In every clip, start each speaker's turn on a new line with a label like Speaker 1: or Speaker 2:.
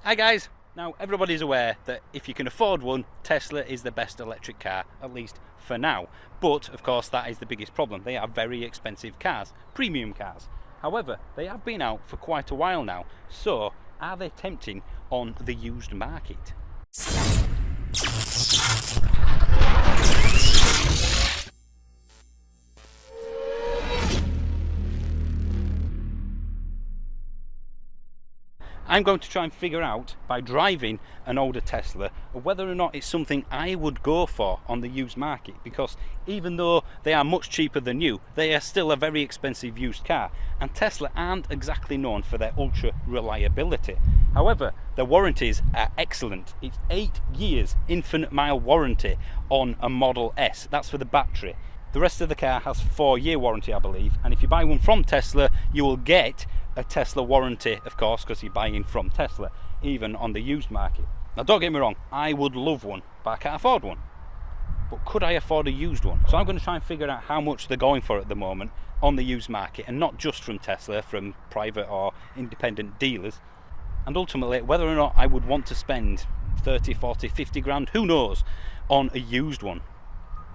Speaker 1: Hi guys! Now everybody's aware that if you can afford one, Tesla is the best electric car, at least for now. But of course that is the biggest problem. They are very expensive cars, premium cars. However, they have been out for quite a while now, so are they tempting on the used market? I'm going to try and figure out, by driving an older Tesla, whether or not it's something I would go for on the used market, because even though they are much cheaper than new, they are still a very expensive used car, and Tesla aren't exactly known for their ultra reliability. However, their warranties are excellent. It's 8 years infinite mile warranty on a Model S. That's for the battery. The rest of the car has 4-year warranty, I believe, and if you buy one from Tesla, you will get a Tesla warranty, of course, because you're buying from Tesla, even on the used market. Now don't get me wrong, I would love one, but I can't afford one. But could I afford a used one? So I'm going to try and figure out how much they're going for at the moment on the used market, and not just from Tesla, from private or independent dealers, and ultimately whether or not I would want to spend 30, 40, 50 grand, who knows, on a used one.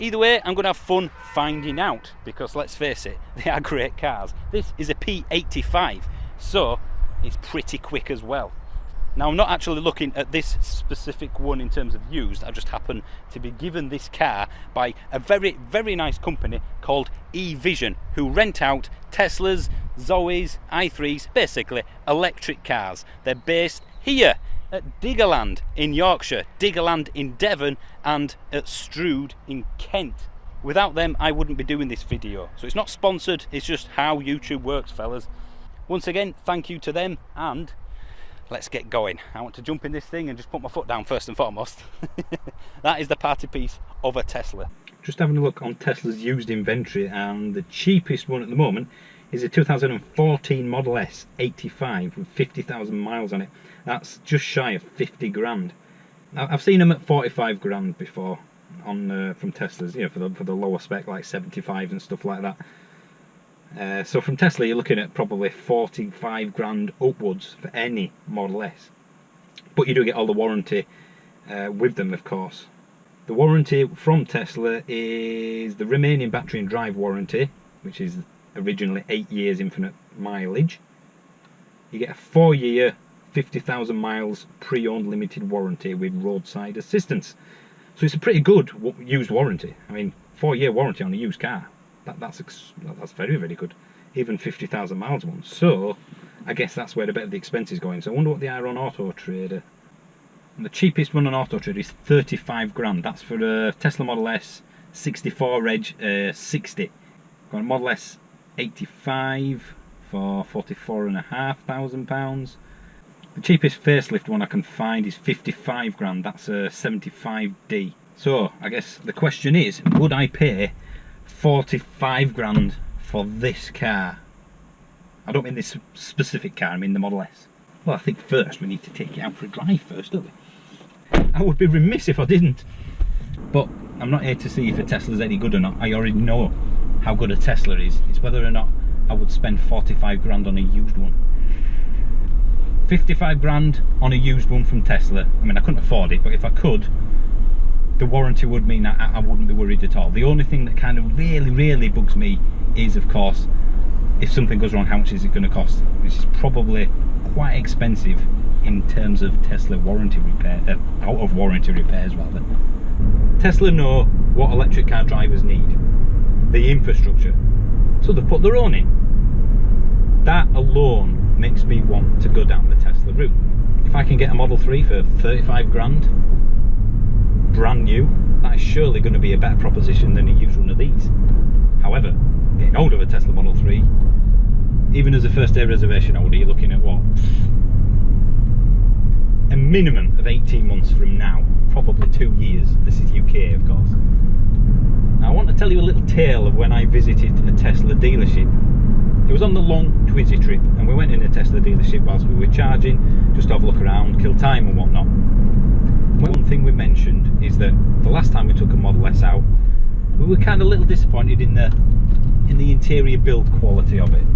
Speaker 1: Either way, I'm going to have fun finding out, because let's face it, they are great cars. This is a P85, so it's pretty quick as well. Now, I'm not actually looking at this specific one in terms of used. I just happen to be given this car by a very, very nice company called eVision, who rent out Teslas, Zoes, i3s, basically electric cars. They're based here at Diggerland in Yorkshire, Diggerland in Devon, and at Strood in Kent. Without them, I wouldn't be doing this video. So it's not sponsored, it's just how YouTube works, fellas. Once again, thank you to them, and let's get going. I want to jump in this thing and just put my foot down first and foremost. That is the party piece of a Tesla. Just having a look on Tesla's used inventory, and the cheapest one at the moment is a 2014 Model S 85 with 50,000 miles on it. That's just shy of 50 grand. I've seen them at 45 grand before on from Teslas, you know, for the lower spec, like 75 and stuff like that. So from Tesla, you're looking at probably 45 grand upwards for any Model S. But you do get all the warranty with them, of course. The warranty from Tesla is the remaining battery and drive warranty, which is originally 8 years infinite mileage. You get a 4-year 50,000 miles pre-owned limited warranty with roadside assistance. So it's a pretty good used warranty. I mean, 4-year warranty on a used car, that's very, very good. Even 50,000 miles one. So I guess that's where the bit of the expense is going. So I wonder what they are on Auto Trader. And the cheapest one on Auto Trader is 35 grand. That's for a Tesla Model S 64 reg 60. Got a Model S 85 for £44,500. The cheapest facelift one I can find is 55 grand. That's a 75D. So I guess the question is, would I pay 45 grand for this car? I don't mean this specific car, I mean the Model S. Well, I think first we need to take it out for a drive first, don't we? I would be remiss if I didn't. But I'm not here to see if a Tesla's any good or not. I already know how good a Tesla is. It's whether or not I would spend 45 grand on a used one. 55 grand on a used one from Tesla. I mean, I couldn't afford it, but if I could, the warranty would mean I wouldn't be worried at all. The only thing that kind of really bugs me is, of course, if something goes wrong, how much is it going to cost? Which is probably quite expensive in terms of Tesla warranty repair, out of warranty repairs rather. Tesla know what electric car drivers need, the infrastructure, so they've put their own in. That alone makes me want to go down the Tesla route. If I can get a Model 3 for 35 grand, brand new, that is surely going to be a better proposition than a used one of these. However, getting hold of a Tesla Model 3, even as a first day reservation holder, you're looking at what? A minimum of 18 months from now, probably 2 years. This is UK, of course. Now, I want to tell you a little tale of when I visited a Tesla dealership. It was on the long Twizy trip, and we went in a Tesla dealership whilst we were charging, just to have a look around, kill time and whatnot. One thing we mentioned is that the last time we took a Model S out, we were kind of a little disappointed in the interior build quality of it.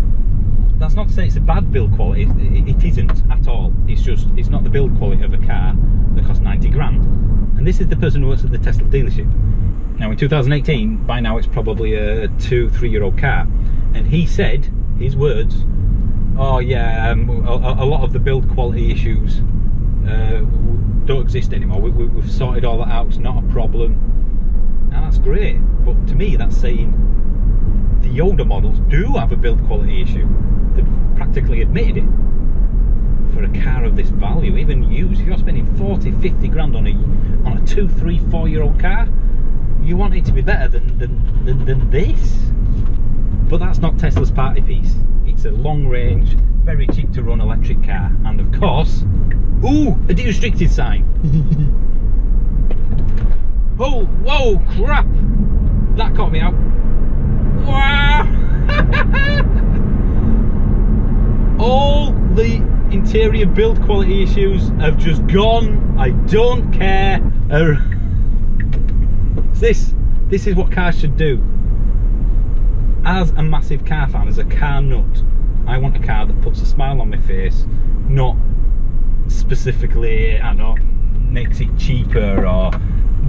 Speaker 1: That's not to say it's a bad build quality. It isn't at all. It's just, it's not the build quality of a car that costs 90 grand. And this is the person who works at the Tesla dealership. Now in 2018, by now it's probably a 2-3 year old car. And he said, his words, oh yeah, a lot of the build quality issues don't exist anymore. We've sorted all that out, it's not a problem. And that's great. But to me, that's saying the older models do have a build quality issue. They've practically admitted it. For a car of this value, even used, if you're spending 40-50 grand on a 2, 3, 4 year old car, you want it to be better than this. But that's not Tesla's party piece. It's a long range, very cheap to run electric car. And of course, ooh, a de-restricted sign. Oh, whoa, crap! That caught me out. Wow! All the interior build quality issues have just gone. I don't care. This is what cars should do. As a massive car fan, as a car nut, I want a car that puts a smile on my face, not specifically, I don't know, makes it cheaper or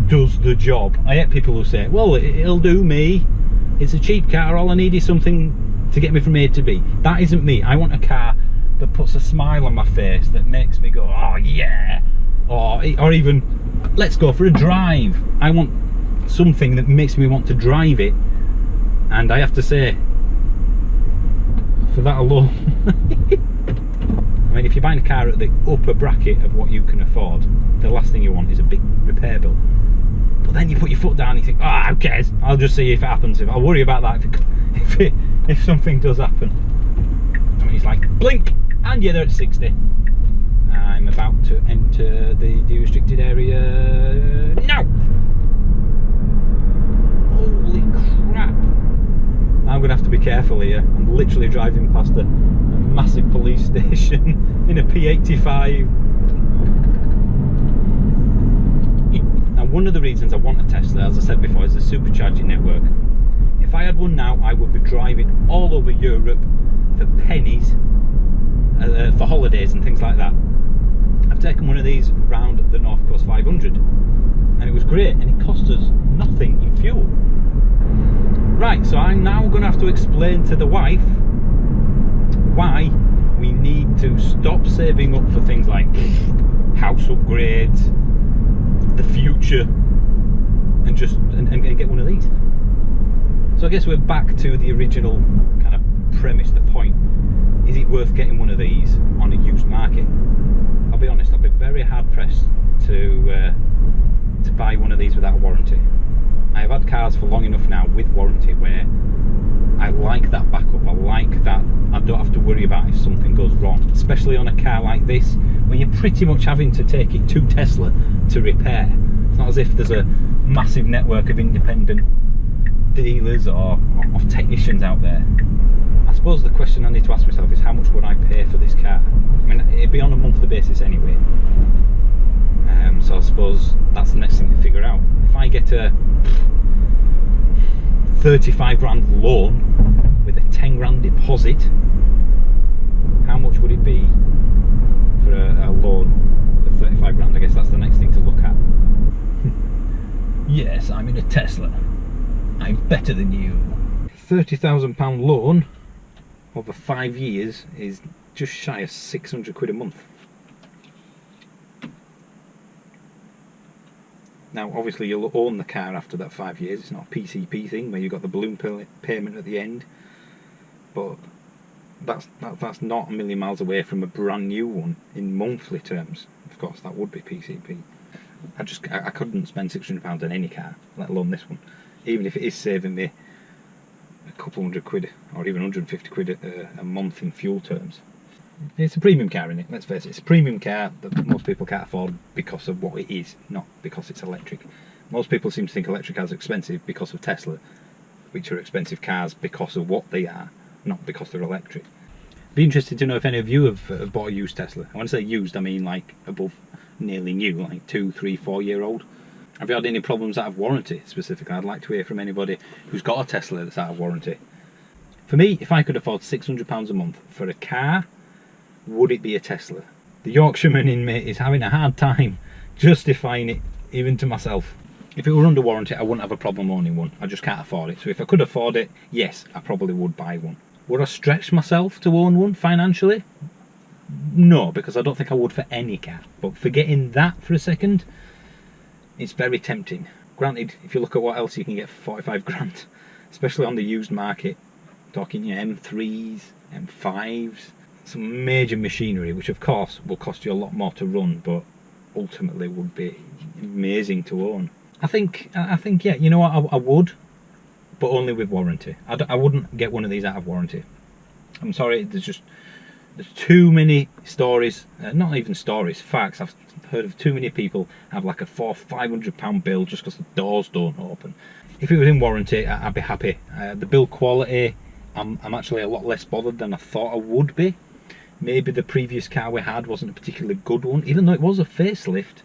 Speaker 1: does the job. I get people who say, well, it'll do me. It's a cheap car, all I need is something to get me from A to B. That isn't me. I want a car that puts a smile on my face, that makes me go, oh yeah, or even, let's go for a drive. I want something that makes me want to drive it. And I have to say, for that alone, I mean, if you're buying a car at the upper bracket of what you can afford, the last thing you want is a big repair bill. But then you put your foot down and you think, oh, who cares? I'll just see if it happens. I'll worry about that if something does happen. I mean, it's like, blink, and you're there at 60. I'm about to enter the de-restricted area now. Holy crap. I'm going to have to be careful here. I'm literally driving past a massive police station in a P85. Now, one of the reasons I want a Tesla, as I said before, is the supercharging network. If I had one now, I would be driving all over Europe for pennies, for holidays and things like that. I've taken one of these round the North Coast 500 and it was great, and it cost us nothing in fuel. Right, so I'm now going to have to explain to the wife why we need to stop saving up for things like house upgrades, the future, and just and get one of these. So I guess we're back to the original kind of premise, the point. Is it worth getting one of these on a used market? I'll be honest, I've been very hard pressed to buy one of these without a warranty. I have had cars for long enough now with warranty where I like that backup. I like that I don't have to worry about if something goes wrong, especially on a car like this when you're pretty much having to take it to Tesla to repair. It's not as if there's a massive network of independent dealers or technicians out there. I suppose the question I need to ask myself is, how much would I pay for this car? I mean, it'd be on a monthly basis anyway. So I suppose that's the next thing to figure out. If I get a 35 grand loan with a 10 grand deposit, how much would it be for a loan for 35 grand? I guess that's the next thing to look at. Yes, I'm in a Tesla. I'm better than you. £30,000 loan over 5 years is just shy of 600 quid a month. Now obviously you'll own the car after that 5 years. It's not a PCP thing where you've got the balloon payment at the end, but that's not a million miles away from a brand new one in monthly terms. Of course that would be PCP. I couldn't spend £600 on any car, let alone this one, even if it is saving me a couple hundred quid or even 150 quid a month in fuel terms. It's a premium car, isn't it? Let's face it, it's a premium car that most people can't afford because of what it is, not because it's electric. Most people seem to think electric cars are expensive because of Tesla, which are expensive cars because of what they are, not because they're electric. Be interested to know if any of you have bought a used Tesla. When I say used, I mean like above nearly new, like 2, 3, 4 year old. Have you had any problems out of warranty specifically? I'd like to hear from anybody who's got a Tesla that's out of warranty.
Speaker 2: For me, if I could afford £600 a month for a car, would it be a Tesla? The Yorkshireman in me is having a hard time justifying it, even to myself. If it were under warranty, I wouldn't have a problem owning one. I just can't afford it. So if I could afford it, yes, I probably would buy one. Would I stretch myself to own one financially? No, because I don't think I would for any car. But forgetting that for a second, it's very tempting. Granted, if you look at what else you can get for 45 grand, especially on the used market, talking M3s, M5s, some major machinery, which of course will cost you a lot more to run, but ultimately would be amazing to own. I think, yeah, you know what, I would, but only with warranty. I wouldn't get one of these out of warranty. I'm sorry, there's too many stories, not even stories, facts. I've heard of too many people have like a £400-500 bill just because the doors don't open. If it was in warranty, I'd be happy. The build quality, I'm actually a lot less bothered than I thought I would be. Maybe the previous car we had wasn't a particularly good one, even though it was a facelift.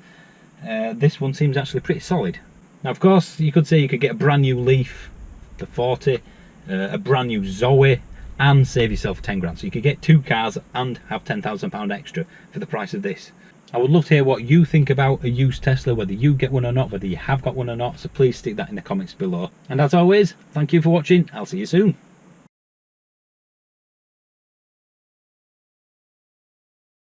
Speaker 2: This one seems actually pretty solid. Now, of course, you could say you could get a brand new Leaf, the 40, a brand new Zoe, and save yourself 10 grand. So you could get two cars and have £10,000 extra for the price of this. I would love to hear what you think about a used Tesla, whether you get one or not, whether you have got one or not. So please stick that in the comments below. And as always, thank you for watching. I'll see you soon.